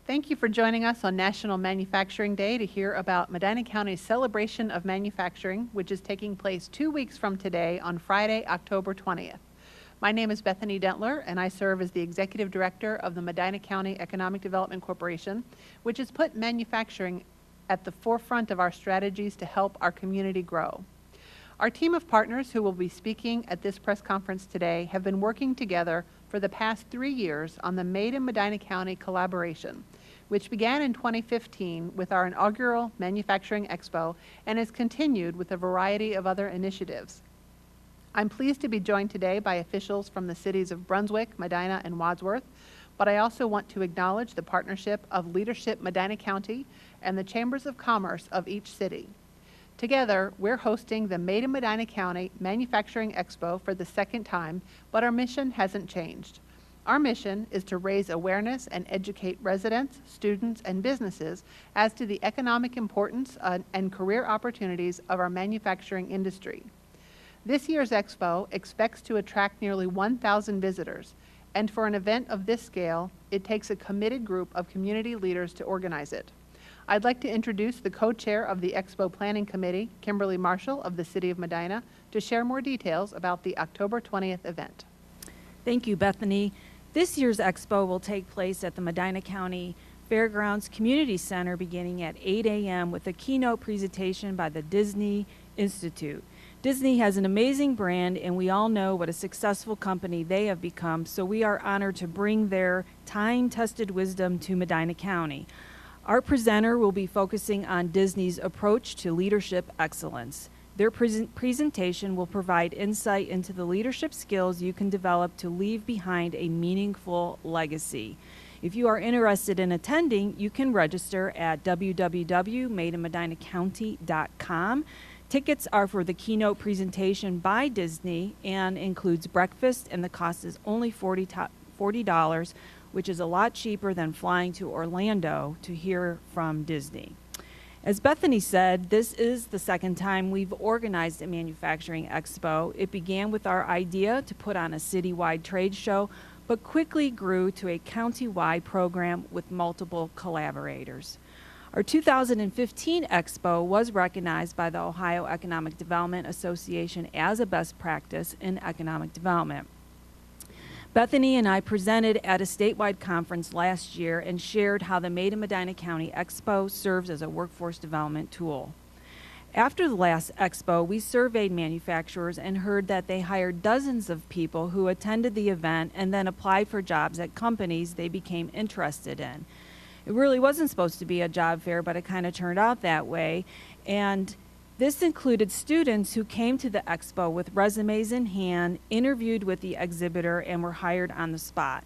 Thank you for joining us on National Manufacturing Day to hear about Medina County's celebration of manufacturing, which is taking place 2 weeks from today on Friday, October 20th. My name is Bethany Dentler, and I serve as the Executive Director of the Medina County Economic Development Corporation, which has put manufacturing at the forefront of our strategies to help our community grow. Our team of partners who will be speaking at this press conference today have been working together for the past 3 years on the Made in Medina County collaboration, which began in 2015 with our inaugural Manufacturing Expo and has continued with a variety of other initiatives. I'm pleased to be joined today by officials from the cities of Brunswick, Medina, and Wadsworth, but I also want to acknowledge the partnership of Leadership Medina County and the Chambers of Commerce of each city. Together, we're hosting the Made in Medina County Manufacturing Expo for the second time, but our mission hasn't changed. Our mission is to raise awareness and educate residents, students, and businesses as to the economic importance and career opportunities of our manufacturing industry. This year's Expo expects to attract nearly 1,000 visitors, and for an event of this scale, it takes a committed group of community leaders to organize it. I'd like to introduce the co-chair of the Expo Planning Committee, Kimberly Marshall of the City of Medina, to share more details about the October 20th event. Thank you, Bethany. This year's Expo will take place at the Medina County Fairgrounds Community Center beginning at 8 a.m. with a keynote presentation by the Disney Institute. Disney has an amazing brand, and we all know what a successful company they have become, so we are honored to bring their time-tested wisdom to Medina County. Our presenter will be focusing on Disney's approach to leadership excellence. Their presentation will provide insight into the leadership skills you can develop to leave behind a meaningful legacy. If you are interested in attending, you can register at www.madeinmedinacounty.com. Tickets are for the keynote presentation by Disney and includes breakfast, and the cost is only $40, which is a lot cheaper than flying to Orlando to hear from Disney. As Bethany said, this is the second time we've organized a manufacturing expo. It began with our idea to put on a citywide trade show, but quickly grew to a county-wide program with multiple collaborators. Our 2015 expo was recognized by the Ohio Economic Development Association as a best practice in economic development. Bethany and I presented at a statewide conference last year and shared how the Made in Medina County Expo serves as a workforce development tool. After the last expo, we surveyed manufacturers and heard that they hired dozens of people who attended the event and then applied for jobs at companies they became interested in. It really wasn't supposed to be a job fair, but it kind of turned out that way. And this included students who came to the expo with resumes in hand, interviewed with the exhibitor, and were hired on the spot.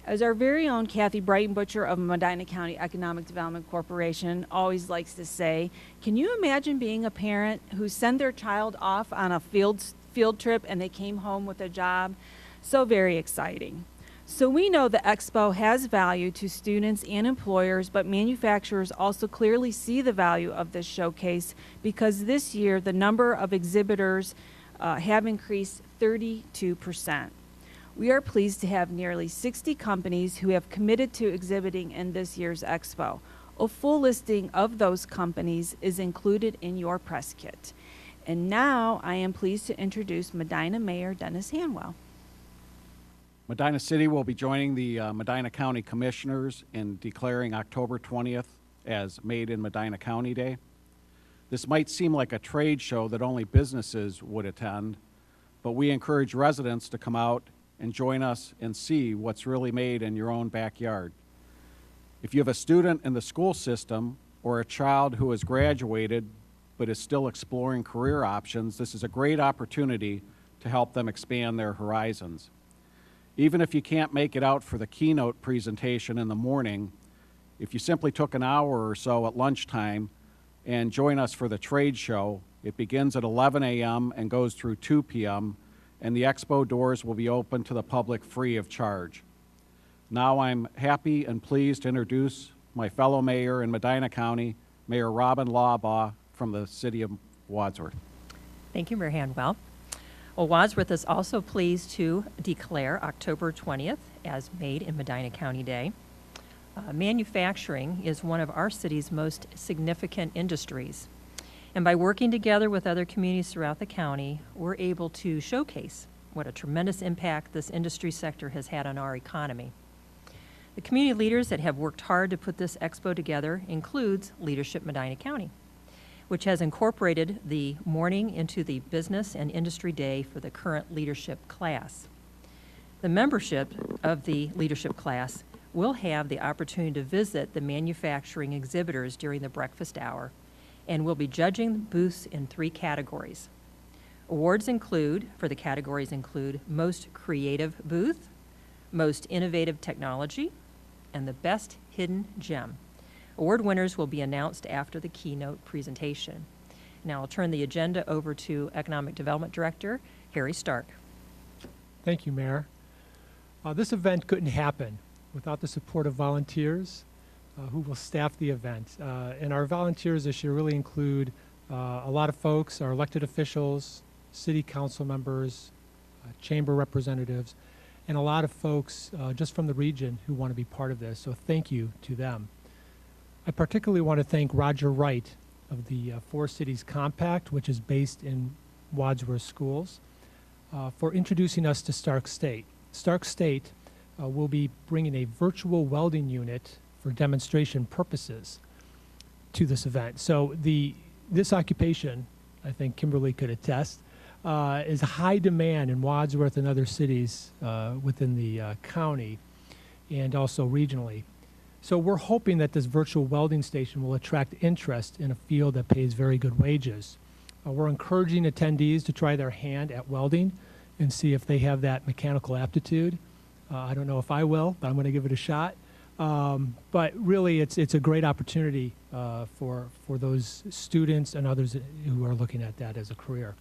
As our very own Kathy Brighton-Butcher of Medina County Economic Development Corporation always likes to say, can you imagine being a parent who sent their child off on a field trip and they came home with a job? So very exciting. So we know the expo has value to students and employers, but manufacturers also clearly see the value of this showcase because this year the number of exhibitors have increased 32%. We are pleased to have nearly 60 companies who have committed to exhibiting in this year's expo. A full listing of those companies is included in your press kit. And now I am pleased to introduce Medina Mayor Dennis Hanwell. Medina City will be joining the Medina County Commissioners in declaring October 20th as Made in Medina County Day. This might seem like a trade show that only businesses would attend, but we encourage residents to come out and join us and see what's really made in your own backyard. If you have a student in the school system or a child who has graduated but is still exploring career options, this is a great opportunity to help them expand their horizons. Even if you can't make it out for the keynote presentation in the morning, if you simply took an hour or so at lunchtime and join us for the trade show, it begins at 11 a.m. and goes through 2 p.m., and the expo doors will be open to the public free of charge. Now I'm happy and pleased to introduce my fellow mayor in Medina County, Mayor Robin Lawbaugh from the City of Wadsworth. Thank you, Mayor Hanwell. Well, Wadsworth is also pleased to declare October 20th as Made in Medina County Day. Manufacturing is one of our city's most significant industries. And by working together with other communities throughout the county, we're able to showcase what a tremendous impact this industry sector has had on our economy. The community leaders that have worked hard to put this expo together includes Leadership Medina County, which has incorporated the morning into the business and industry day for the current leadership class. The membership of the leadership class will have the opportunity to visit the manufacturing exhibitors during the breakfast hour and will be judging booths in 3 categories. Awards for the categories include Most Creative Booth, Most Innovative Technology, and the Best Hidden Gem. Award winners will be announced after the keynote presentation. Now I'll turn the agenda over to Economic Development Director Harry Stark. Thank you, Mayor. This event couldn't happen without the support of volunteers who will staff the event. And our volunteers this year really include a lot of folks, our elected officials, city council members, chamber representatives, and a lot of folks just from the region who want to be part of this. So thank you to them. I particularly want to thank Roger Wright of the Four Cities Compact, which is based in Wadsworth Schools, for introducing us to Stark State. Stark State will be bringing a virtual welding unit for demonstration purposes to this event. So this occupation, I think Kimberly could attest, is high demand in Wadsworth and other cities within the county and also regionally. So we're hoping that this virtual welding station will attract interest in a field that pays very good wages. We're encouraging attendees to try their hand at welding and see if they have that mechanical aptitude. I don't know if I will, but I'm going to give it a shot. But really, it's a great opportunity for those students and others who are looking at that as a career.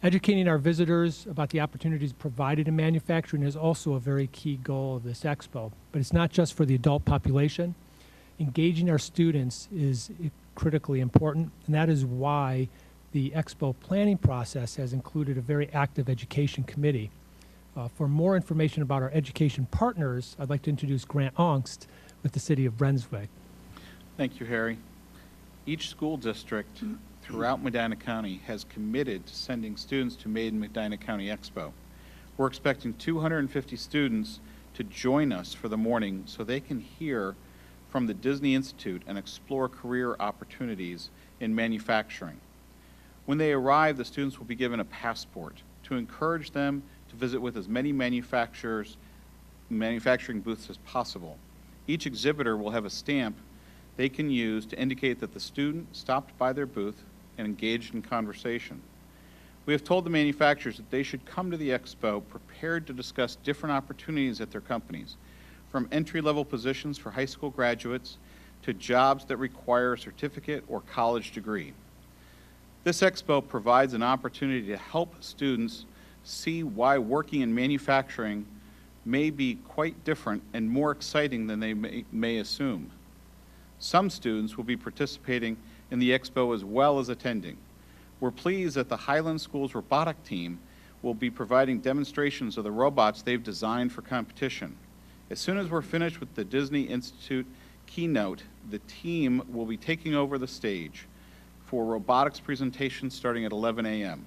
Educating our visitors about the opportunities provided in manufacturing is also a very key goal of this expo. But it's not just for the adult population. Engaging our students is critically important, and that is why the expo planning process has included a very active education committee. For more information about our education partners, I'd like to introduce Grant Ongst with the City of Brunswick. Thank you, Harry. Each school district throughout Medina County has committed to sending students to Made in Medina County Expo. We're expecting 250 students to join us for the morning so they can hear from the Disney Institute and explore career opportunities in manufacturing. When they arrive, the students will be given a passport to encourage them to visit with as many manufacturing booths as possible. Each exhibitor will have a stamp they can use to indicate that the student stopped by their booth and engaged in conversation. We have told the manufacturers that they should come to the expo prepared to discuss different opportunities at their companies, from entry-level positions for high school graduates to jobs that require a certificate or college degree. This expo provides an opportunity to help students see why working in manufacturing may be quite different and more exciting than they may assume. Some students will be participating in the expo as well as attending. We're pleased that the Highland School's robotic team will be providing demonstrations of the robots they've designed for competition. As soon as we're finished with the Disney Institute keynote, the team will be taking over the stage for robotics presentations starting at 11 a.m.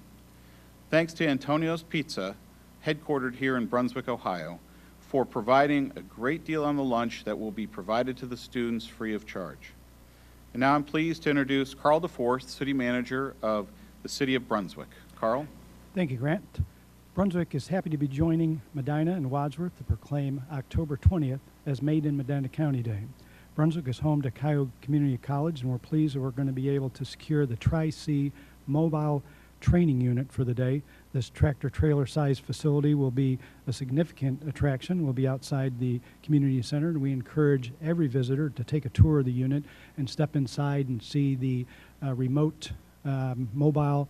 Thanks to Antonio's Pizza, headquartered here in Brunswick, Ohio, for providing a great deal on the lunch that will be provided to the students free of charge. And now I'm pleased to introduce Carl DeForest, City Manager of the City of Brunswick. Carl? Thank you, Grant. Brunswick is happy to be joining Medina and Wadsworth to proclaim October 20th as Made in Medina County Day. Brunswick is home to Cuyahoga Community College, and we're pleased that we're going to be able to secure the Tri-C mobile training unit for the day. This tractor-trailer sized facility will be a significant attraction. We'll be outside the community center, and we encourage every visitor to take a tour of the unit and step inside and see the remote mobile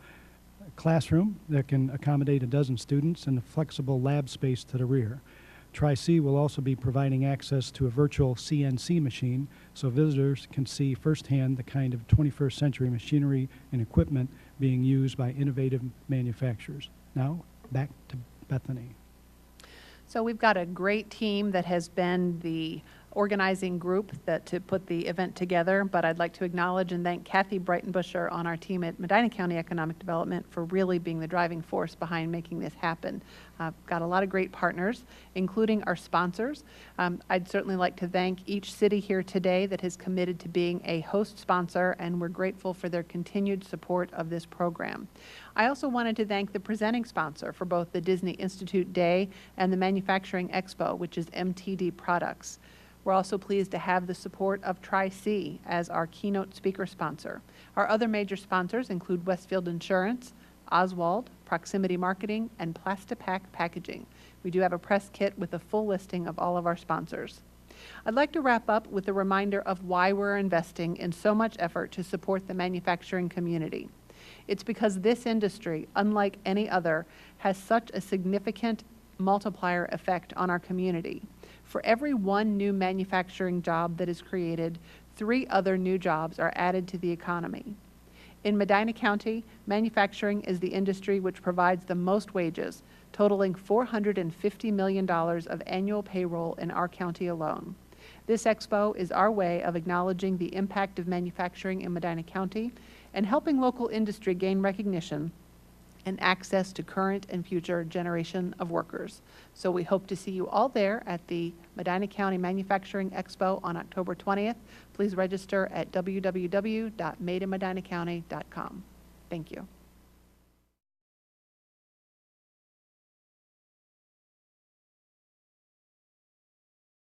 classroom that can accommodate a dozen students and a flexible lab space to the rear. Tri-C will also be providing access to a virtual CNC machine so visitors can see firsthand the kind of 21st century machinery and equipment being used by innovative manufacturers. Now, back to Bethany. So we've got a great team that has been the organizing group to put the event together, but I'd like to acknowledge and thank Kathy Breitenbuscher on our team at Medina County Economic Development for really being the driving force behind making this happen. Got a lot of great partners, including our sponsors. I'd certainly like to thank each city here today that has committed to being a host sponsor, and we're grateful for their continued support of this program. I also wanted to thank the presenting sponsor for both the Disney Institute Day and the Manufacturing Expo, which is MTD Products. We're also pleased to have the support of Tri-C as our keynote speaker sponsor. Our other major sponsors include Westfield Insurance, Oswald, Proximity Marketing, and Plastipack Packaging. We do have a press kit with a full listing of all of our sponsors. I'd like to wrap up with a reminder of why we're investing in so much effort to support the manufacturing community. It's because this industry, unlike any other, has such a significant multiplier effect on our community. For every one new manufacturing job that is created, 3 other new jobs are added to the economy. In Medina County, manufacturing is the industry which provides the most wages, totaling $450 million of annual payroll in our county alone. This expo is our way of acknowledging the impact of manufacturing in Medina County and helping local industry gain recognition and access to current and future generation of workers. So we hope to see you all there at the Medina County Manufacturing Expo on October 20th. Please register at www.madeinmedinacounty.com. Thank you.